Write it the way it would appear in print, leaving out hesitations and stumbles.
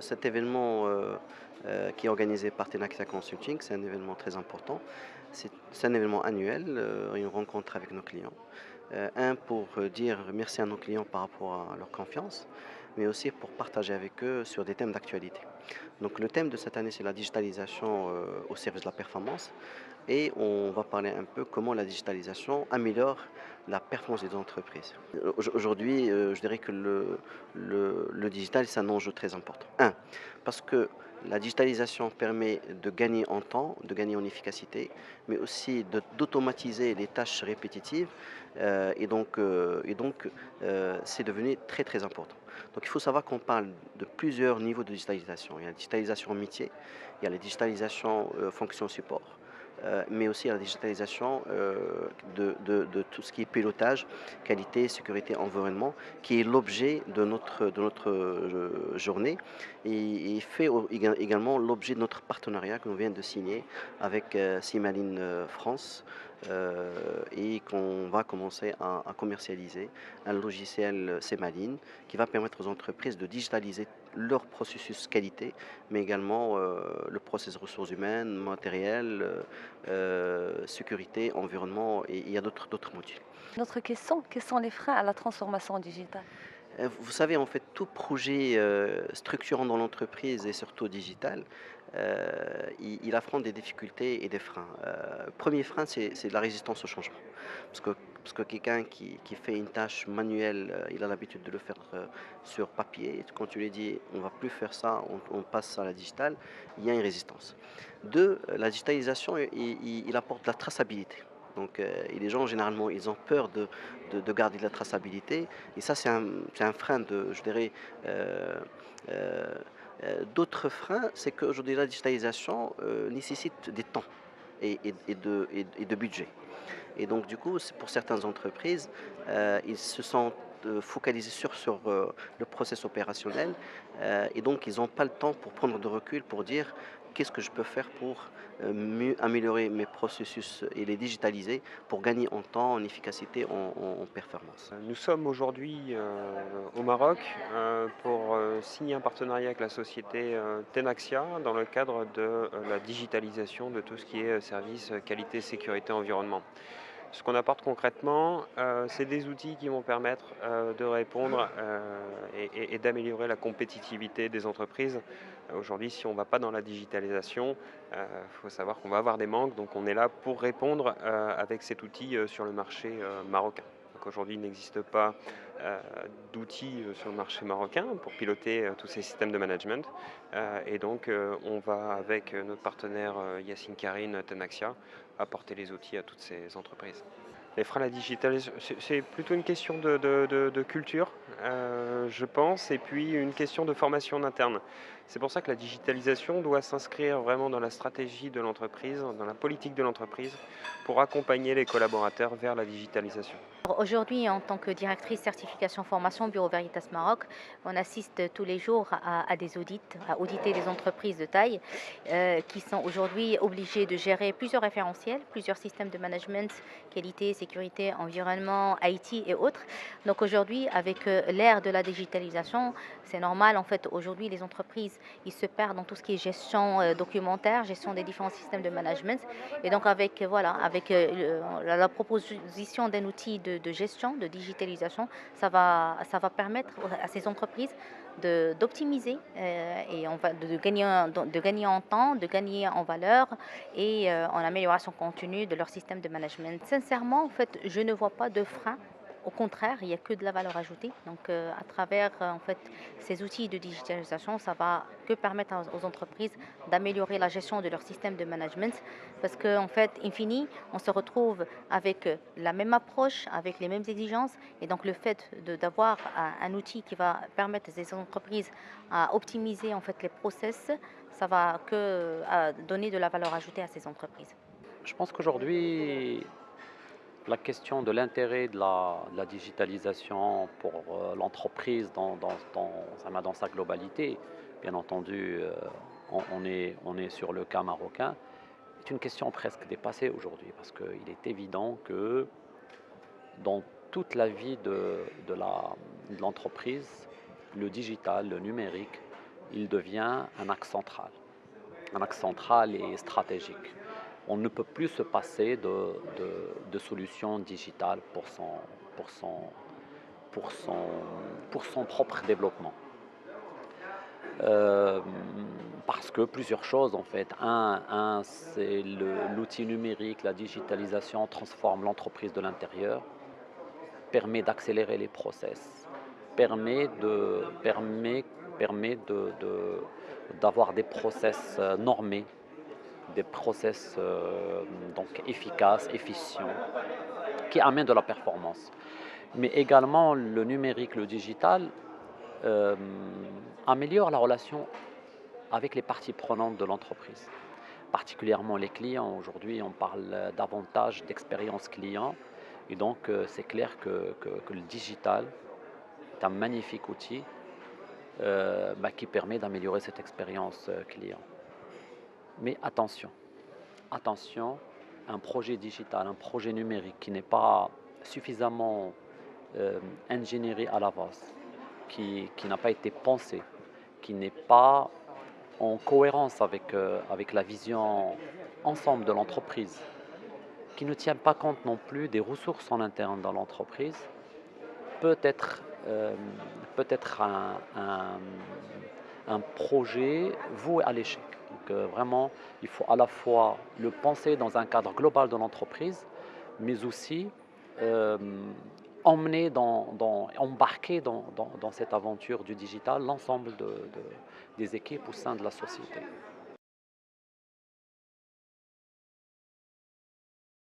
cet événement qui est organisé par Tenaxia Consulting, c'est un événement très important. C'est un événement annuel, une rencontre avec nos clients. Pour dire merci à nos clients par rapport à leur confiance, mais aussi pour partager avec eux sur des thèmes d'actualité. Donc le thème de cette année, c'est la digitalisation au service de la performance. Et on va parler un peu comment la digitalisation améliore la performance des entreprises. Aujourd'hui, je dirais que le digital, c'est un enjeu très important. Parce que la digitalisation permet de gagner en temps, de gagner en efficacité, mais aussi d'automatiser les tâches répétitives. C'est devenu très très important. Donc il faut savoir qu'on parle de plusieurs niveaux de digitalisation. Il y a la digitalisation métier, il y a la digitalisation fonction support, mais aussi à la digitalisation de tout ce qui est pilotage, qualité, sécurité, environnement, qui est l'objet de notre journée et fait également l'objet de notre partenariat que nous venons de signer avec Simaline France et qu'on va commencer à commercialiser un logiciel Simaline qui va permettre aux entreprises de digitaliser leur processus qualité, mais également le processus ressources humaines, matériel, sécurité, environnement et il y a d'autres modules. Notre question, quels sont les freins à la transformation digitale? Vous savez, en fait, tout projet structurant dans l'entreprise et surtout digital, il affronte des difficultés et des freins. Premier frein, c'est la résistance au changement. Parce que, parce que quelqu'un qui fait une tâche manuelle, il a l'habitude de le faire sur papier. Quand tu lui dis on va plus faire ça, on passe à la digitale, il y a une résistance. Deux, la digitalisation, il apporte de la traçabilité. Donc, et les gens, généralement, ils ont peur de garder de la traçabilité. Et ça, c'est un frein de, je dirais, euh, euh, d'autres freins, c'est qu'aujourd'hui, la digitalisation nécessite des temps et de budget. Et donc, du coup, pour certaines entreprises, ils se sont focalisés sur le process opérationnel et donc ils n'ont pas le temps pour prendre de recul pour dire qu'est-ce que je peux faire pour mieux améliorer mes processus et les digitaliser pour gagner en temps, en efficacité, en performance. Nous sommes aujourd'hui au Maroc pour signer un partenariat avec la société Tenaxia dans le cadre de la digitalisation de tout ce qui est service qualité, sécurité, environnement. Ce qu'on apporte concrètement, c'est des outils qui vont permettre de répondre et d'améliorer la compétitivité des entreprises. Aujourd'hui, si on ne va pas dans la digitalisation, il faut savoir qu'on va avoir des manques, donc on est là pour répondre avec cet outil sur le marché marocain. Donc aujourd'hui, il n'existe pas d'outils sur le marché marocain pour piloter tous ces systèmes de management. Et donc, on va, avec notre partenaire Yassine Karine Tenaxia, apporter les outils à toutes ces entreprises. Les freins à la digitalisation, c'est plutôt une question de culture, je pense, et puis une question de formation en interne. C'est pour ça que la digitalisation doit s'inscrire vraiment dans la stratégie de l'entreprise, dans la politique de l'entreprise, pour accompagner les collaborateurs vers la digitalisation. Aujourd'hui, en tant que directrice certification formation Bureau Veritas Maroc, on assiste tous les jours à des audits, à auditer des entreprises de taille qui sont aujourd'hui obligées de gérer plusieurs référentiels, plusieurs systèmes de management, qualité, sécurité, environnement, IT et autres. Donc aujourd'hui, avec l'ère de la digitalisation, c'est normal. En fait, aujourd'hui, les entreprises, ils se perdent dans tout ce qui est gestion documentaire, gestion des différents systèmes de management. Et donc avec la proposition d'un outil de gestion, de digitalisation, ça va permettre à ces entreprises d'optimiser et de gagner en temps, de gagner en valeur et en amélioration continue de leur système de management. Sincèrement, en fait, je ne vois pas de frein. Au contraire, il n'y a que de la valeur ajoutée. Donc, à travers en fait, ces outils de digitalisation, ça va que permettre aux entreprises d'améliorer la gestion de leur système de management parce qu'en fait, in fine, on se retrouve avec la même approche, avec les mêmes exigences. Et donc, le fait d'avoir un outil qui va permettre à ces entreprises à optimiser en fait, les process, ça va que donner de la valeur ajoutée à ces entreprises. Je pense qu'aujourd'hui, la question de l'intérêt de la digitalisation pour l'entreprise dans sa globalité, bien entendu, on est sur le cas marocain, est une question presque dépassée aujourd'hui parce qu'il est évident que dans toute la vie de l'entreprise, le digital, le numérique il devient un axe central et stratégique. On ne peut plus se passer de solutions digitales pour son, pour son, pour son propre développement. Parce que plusieurs choses en fait. C'est l'outil numérique, la digitalisation transforme l'entreprise de l'intérieur, permet d'accélérer les process, permet d'avoir des process normés, des process donc efficaces, efficients, qui amènent de la performance. Mais également le numérique, le digital euh, améliore la relation avec les parties prenantes de l'entreprise, particulièrement les clients. Aujourd'hui, on parle davantage d'expérience client, et donc c'est clair que le digital est un magnifique outil qui permet d'améliorer cette expérience client. Mais attention, un projet digital, un projet numérique qui n'est pas suffisamment ingénieré à l'avance, qui n'a pas été pensé, qui n'est pas en cohérence avec la vision ensemble de l'entreprise, qui ne tient pas compte non plus des ressources en interne dans l'entreprise, peut être un projet voué à l'échec. Donc vraiment, il faut à la fois le penser dans un cadre global de l'entreprise, mais aussi embarquer dans cette aventure du digital l'ensemble des équipes au sein de la société.